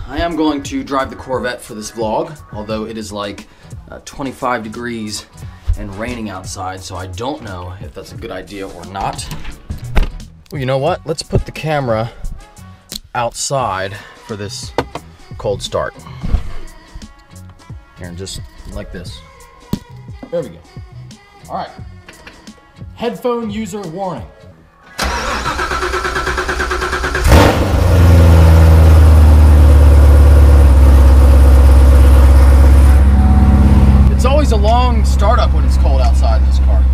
I am going to drive the Corvette for this vlog, although it is like 25 degrees and raining outside, so I don't know if that's a good idea or not. Well, you know what? Let's put the camera outside for this cold start. Here, and just like this. There we go. All right. Headphone user warning. It's always a long startup when it's cold outside in this car.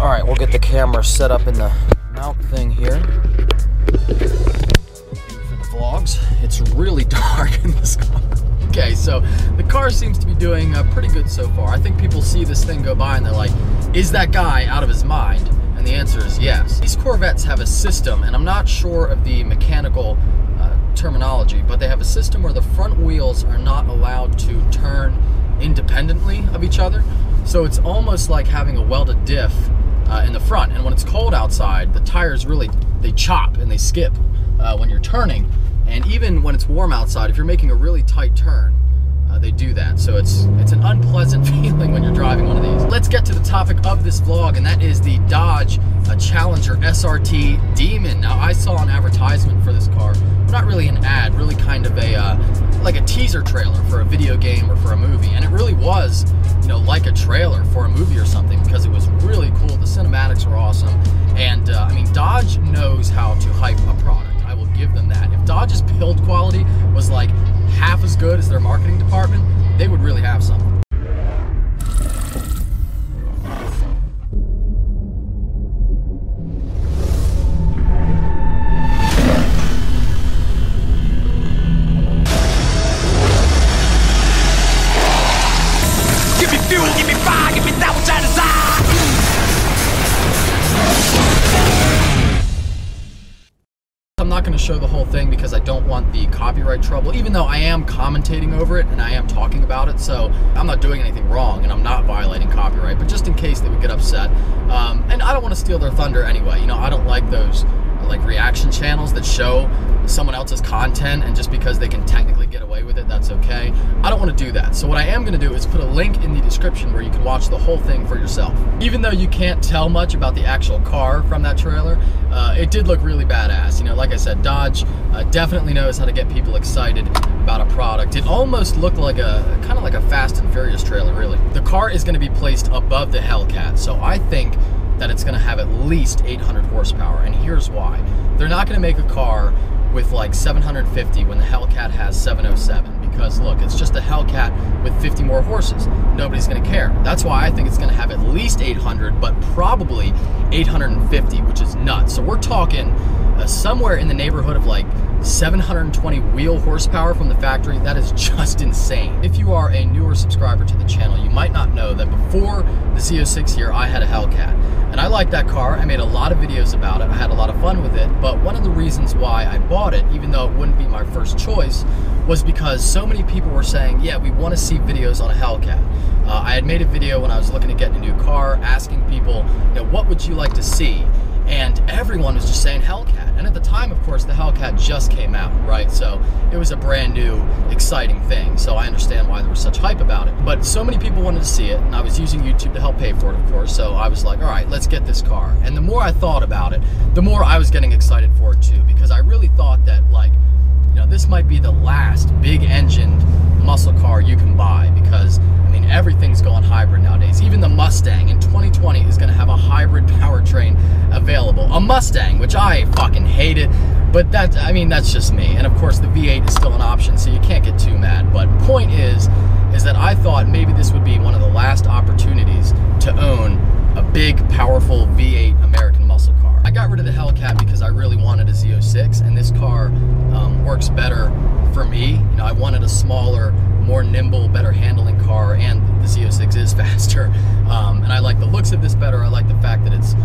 All right, we'll get the camera set up in the mount thing here. For the vlogs, it's really dark in this car. Okay, so the car seems to be doing pretty good so far. I think people see this thing go by and they're like, is that guy out of his mind? And the answer is yes. These Corvettes have a system, and I'm not sure of the mechanical terminology, but they have a system where the front wheels are not allowed to turn independently of each other. So it's almost like having a welded diff in the front. And when it's cold outside, the tires really, they chop and they skip when you're turning. And even when it's warm outside, if you're making a really tight turn, they do that. So it's an unpleasant feeling when you're driving one of these. Let's get to the topic of this vlog, and that is the Dodge Challenger SRT Demon. Now, I saw an advertisement for this car, not really an ad, really kind of a like a teaser trailer for a video game or for a movie, and it really was, you know, like a trailer for a movie or something, because it was really cool. The cinematics were awesome, and I mean, Dodge knows how to hype a product. I will give them that. If Dodge's build quality was like half as good as their marketing department, they would really have something. Give me fuel, give me fire, give me that which I desire. I'm not going to show the whole thing because I don't want the copyright trouble, even though I am commentating over it and I am talking about it, so I'm not doing anything wrong and I'm not violating copyright, but just in case they would get upset. And I don't want to steal their thunder anyway. You know, I don't like those like reaction channels that show someone else's content, and just because they can technically get away with it, that's okay. I don't want to do that. So what I am going to do is put a link in the description where you can watch the whole thing for yourself. Even though you can't tell much about the actual car from that trailer, it did look really badass. You know, like I said, Dodge definitely knows how to get people excited about a product. It almost looked like a kind of like a Fast and Furious trailer, really. The car is going to be placed above the Hellcat, so I think that it's going to have at least 800 horsepower, and here's why. They're not going to make a car with like 750 when the Hellcat has 707, because look, it's just a Hellcat with 50 more horses. Nobody's going to care. That's why I think it's going to have at least 800, but probably 850, which is nuts. So we're talking somewhere in the neighborhood of like 720 wheel horsepower from the factory. That is just insane. If you are a newer subscriber to the channel, you might not know that before the Z06 here, I had a Hellcat, and I liked that car. I made a lot of videos about it. I had a lot of fun with it, but one of the reasons why I bought it, even though it wouldn't be my first choice, was because so many people were saying, yeah, we want to see videos on a Hellcat. I had made a video when I was looking to get a new car, asking people, you know, what would you like to see? And everyone was just saying Hellcat. And at the time, of course, the Hellcat just came out, right? So it was a brand new, exciting thing. So I understand why there was such hype about it. But so many people wanted to see it, and I was using YouTube to help pay for it, of course. So I was like, all right, let's get this car. And the more I thought about it, the more I was getting excited for it too, because I really thought that, like, you know, this might be the last big-engined muscle car you can buy, because I mean, everything's going hybrid nowadays. Even the Mustang in 2020 is going to have a hybrid powertrain available. A Mustang, which I fucking hate it, but that, I mean, that's just me. And of course, the V8 is still an option, so you can't get too mad. But point is that I thought maybe this would be one of the last opportunities to own a big, powerful V8 American muscle car. I got rid of the Hellcat because I really wanted a Z06, and this car works better for me. You know, I wanted a smaller, more nimble, better handling car, and the Z06 is faster. And I like the looks of this better. I like the fact that it's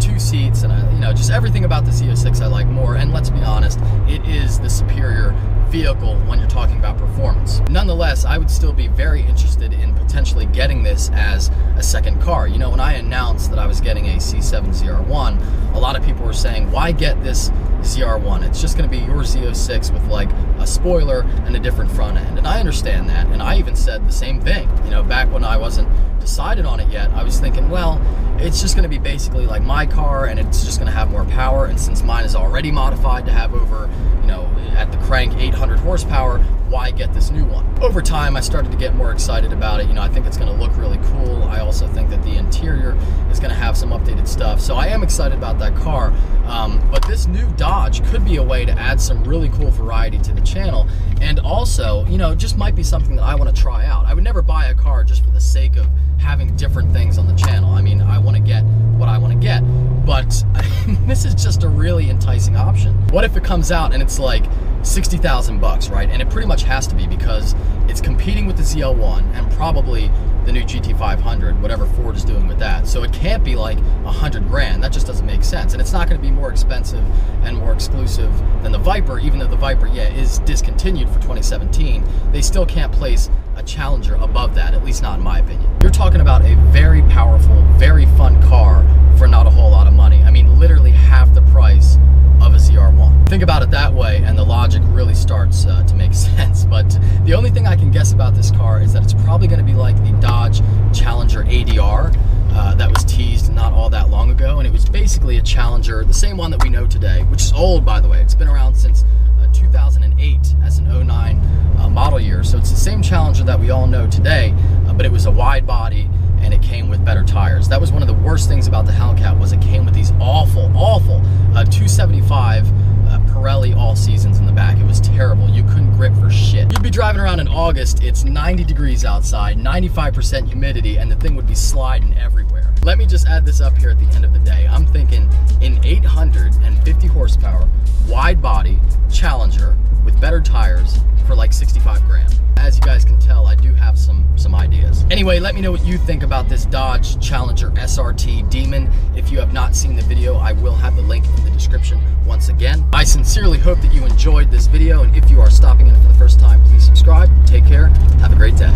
2 seats, and you know, just everything about the Z06 I like more. And let's be honest, it is the superior vehicle when you're talking about performance. Nonetheless, I would still be very interested in potentially getting this as a second car. You know, when I announced that I was getting a C8 ZR1, a lot of people were saying, why get this ZR1? It's just going to be your Z06 with like a spoiler and a different front end. And I understand that, and I even said the same thing. You know, back when I wasn't decided on it yet, I was thinking, well, it's just going to be basically like my car, and it's just going to have more power. And since mine is already modified to have over, you know, at the crank 800 horsepower, why get this new one? Over time, I started to get more excited about it. You know, I think it's going to look really cool. I also think that the interior is going to have some updated stuff. So I am excited about that car. But this new Dodge could be a way to add some really cool variety to the channel. And also, you know, it just might be something that I want to try out. I would never buy a car just for the sake of having different things on the channel. I mean, I want to get what I want to get. But this is just a really enticing option. What if it comes out and it's like 60,000 bucks, right? And it pretty much has to be, because it's competing with the ZL1 and probably the new GT500, whatever Ford is doing with that. So it can't be like 100 grand. That just doesn't make sense. And it's not going to be more expensive and more exclusive than the Viper, even though the Viper, yeah, is discontinued for 2017. They still can't place a Challenger above that, at least not in my opinion. You're talking about a very powerful, very fun car for not a whole lot of money. I mean, literally half the price of a ZR1. Think about it that way, and the logic really starts to make sense. But the only thing I can guess about this car is that it's probably going to be like the Dodge Challenger ADR that was teased not all that long ago, and it was basically a Challenger, the same one that we know today, which is old, by the way. It's been around since 2008 as an 09 model year, so it's the same Challenger that we all know today, but it was a wide body and it came with better tires. That was one of the worst things about the Hellcat, was it came with these awful 275 Pirelli all seasons in the back. It was terrible. You couldn't grip for shit. You'd be driving around in August, it's 90 degrees outside, 95% humidity, and the thing would be sliding everywhere. Let me just add this up here at the end of the day. I'm thinking an 850 horsepower, wide body Challenger with better tires for like 65 grand. As you guys can tell, I do have some ideas. Anyway, let me know what you think about this Dodge Challenger SRT Demon. If you have not seen the video, I will have the link in the description once again. I sincerely hope that you enjoyed this video, and if you are stopping in for the first time, please subscribe. Take care. Have a great day.